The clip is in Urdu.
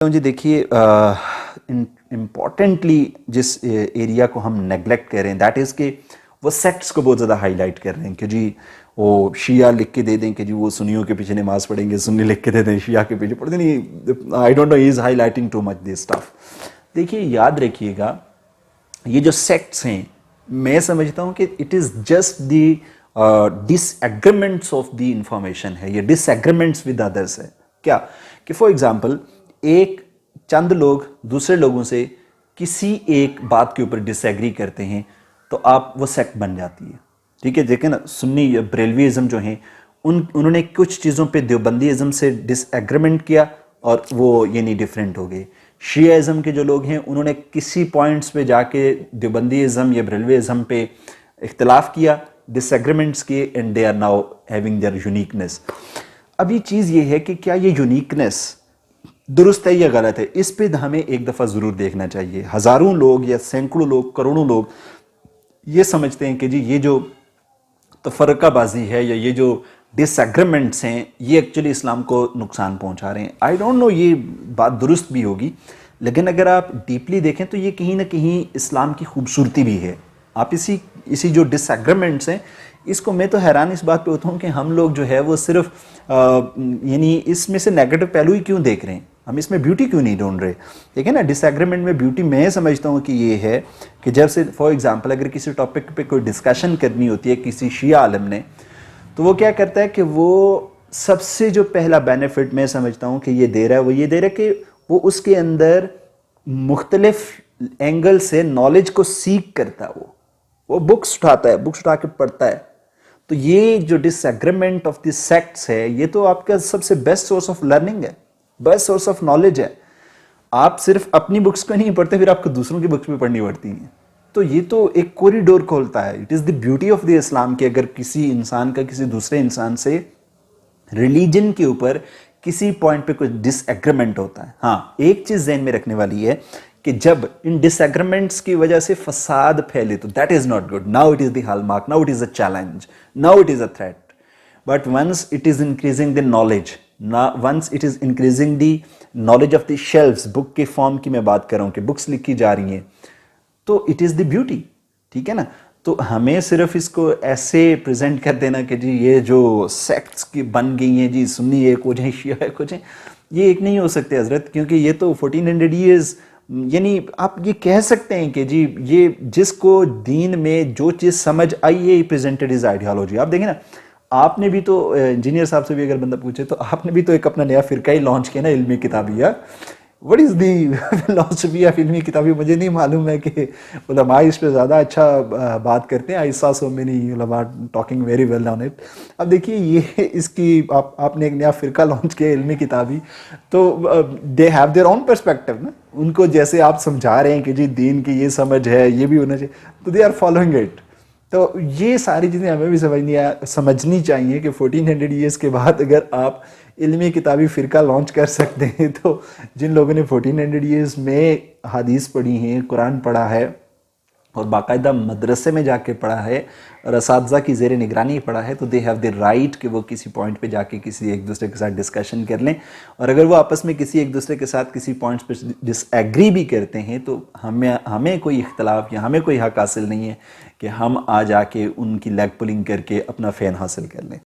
جی دیکھیے امپورٹنٹلی جس ایریا کو ہم نیگلیکٹ کر رہے ہیں دیٹ از کہ وہ سیکٹس کو بہت زیادہ ہائی لائٹ کر رہے ہیں کہ جی وہ شیعہ لکھ کے دے دیں کہ جی وہ سنیوں کے پیچھے نماز پڑھیں گے، سنی لکھ کے دے دیں شیعہ کے پیچھے پڑھتے نہیں. I don't know he is highlighting too much this stuff. دیکھیے یاد رکھیے گا یہ جو سیکٹس ہیں میں سمجھتا ہوں کہ it is just the disagreements of the information ہے، یہ ڈس ایگریمنٹس ود ادرس ہے. کیا کہ فار ایگزامپل ایک چند لوگ دوسرے لوگوں سے کسی ایک بات کے اوپر ڈس ایگری کرتے ہیں تو آپ وہ سیکٹ بن جاتی ہے. ٹھیک ہے، دیکھیں نا سنی بریلویزم جو ہیں انہوں نے کچھ چیزوں پہ دیوبندیزم سے ڈس ایگریمنٹ کیا اور وہ یعنی ڈیفرنٹ ہو گئے. شیعہ کے جو لوگ ہیں انہوں نے کسی پوائنٹس پہ جا کے دیوبندیزم یا بریلویزم پہ اختلاف کیا، ڈس ایگریمنٹس کیے، and they are now having their uniqueness. اب یہ چیز یہ ہے کہ کیا یہ یونیکنیس درست ہے یا غلط ہے، اس پہ ہمیں ایک دفعہ ضرور دیکھنا چاہیے. ہزاروں لوگ یا سینکڑوں لوگ، کروڑوں لوگ یہ سمجھتے ہیں کہ جی یہ جو تفرقہ بازی ہے یا یہ جو ڈس ایگریمنٹس ہیں یہ ایکچولی اسلام کو نقصان پہنچا رہے ہیں. آئی ڈونٹ نو یہ بات درست بھی ہوگی، لیکن اگر آپ ڈیپلی دیکھیں تو یہ کہیں نہ کہیں اسلام کی خوبصورتی بھی ہے. آپ اسی جو ڈس ایگریمنٹس ہیں اس کو میں تو حیران اس بات پہ ہوتا ہوں کہ ہم لوگ جو ہے وہ صرف یعنی اس میں سے نیگیٹو پہلو ہی کیوں دیکھ رہے ہیں، ہم اس میں بیوٹی کیوں نہیں ڈھونڈ رہے. ٹھیک ہے نا، ڈس ایگریمنٹ میں بیوٹی میں سمجھتا ہوں کہ یہ ہے کہ جب سے فار ایگزامپل اگر کسی ٹاپک پہ کوئی ڈسکشن کرنی ہوتی ہے کسی شیعہ عالم نے تو وہ کیا کرتا ہے کہ وہ سب سے جو پہلا بینیفٹ میں سمجھتا ہوں کہ یہ دے رہا ہے وہ یہ دے رہا ہے کہ وہ اس کے اندر مختلف اینگل سے نالج کو سیکھ کرتا ہے. وہ بکس اٹھاتا ہے، بکس اٹھا کے پڑھتا ہے. تو یہ جو ڈس ایگریمنٹ آف دی سیکٹس ہے یہ تو آپ کا سب سے بیسٹ سورس آف لرننگ ہے، بیسٹ سورس آف نالج ہے. آپ صرف اپنی بکس کو نہیں پڑھتے، پھر آپ کو دوسروں کی بکس بھی پڑھنی پڑتی ہیں. تو یہ تو ایک کوریڈور کھولتا ہے. It is the beauty of the Islam کہ اگر کسی انسان کا کسی دوسرے انسان سے ریلیجن کے اوپر کسی پوائنٹ پہ کوئی ڈس ایگریمنٹ ہوتا ہے. ہاں ایک چیز ذہن میں رکھنے والی ہے کہ جب ان ڈس ایگریمنٹس کی وجہ سے فساد پھیلے تو that is not good. Now it is the hallmark, now it is a challenge, now it is a threat. But once it is increasing the knowledge, once it is increasing the knowledge of the shelves, book کے فارم کی میں بات کر رہا ہوں کہ بکس لکھی جا رہی ہیں، تو اٹ از دی بیوٹی. ٹھیک ہے نا، تو ہمیں صرف اس کو ایسے پریزنٹ کر دینا کہ جی یہ جو سیکٹس کی بن گئی ہیں جی سنی ایک ہو جائیں شیعہ ایک ہو جائیں، یہ ایک نہیں ہو سکتے حضرت. کیونکہ یہ تو 1400 ایئرز یعنی آپ یہ کہہ سکتے ہیں کہ جی یہ جس کو دین میں جو چیز سمجھ آئی ہے پریزنٹڈ از آئیڈیالوجی. آپ دیکھیں نا، آپ نے بھی تو انجینئر صاحب سے بھی اگر بندہ پوچھے تو آپ نے بھی تو ایک اپنا نیا فرقہ ہی لانچ کیا نا، علمی کتابیہ. What is the philosophy of علمی کتابی؟ مجھے نہیں معلوم ہے کہ علماء اس پہ زیادہ اچھا بات کرتے ہیں. آئی سا سو مینی علماء talking very well on it. اب دیکھیے یہ اس کی آپ نے ایک نیا فرقہ لانچ کیا علمی کتابی، تو they have their own perspective نا. ان کو جیسے آپ سمجھا رہے ہیں کہ جی دین کی یہ سمجھ ہے یہ بھی ہونا چاہیے، تو دے آر فالوئنگ اٹ. تو یہ ساری چیزیں ہمیں بھی سمجھنی چاہیے کہ 1400 ایئرس کے بعد اگر آپ علمی کتابی فرقہ لانچ کر سکتے ہیں تو جن لوگوں نے 1400 ایئرس میں حدیث پڑھی ہیں، قرآن پڑھا ہے اور باقاعدہ مدرسے میں جا کے پڑھا ہے اور اساتذہ کی زیر نگرانی پڑھا ہے، تو دے ہیو دی رائٹ کہ وہ کسی پوائنٹ پہ جا کے کسی ایک دوسرے کے ساتھ ڈسکشن کر لیں. اور اگر وہ آپس میں کسی ایک دوسرے کے ساتھ کسی پوائنٹس پہ ڈس ایگری بھی کرتے ہیں تو ہمیں کوئی اختلاف یا ہمیں کوئی حق حاصل نہیں ہے کہ ہم آ جا کے ان کی لیگ پولنگ کر کے اپنا فین حاصل کر لیں.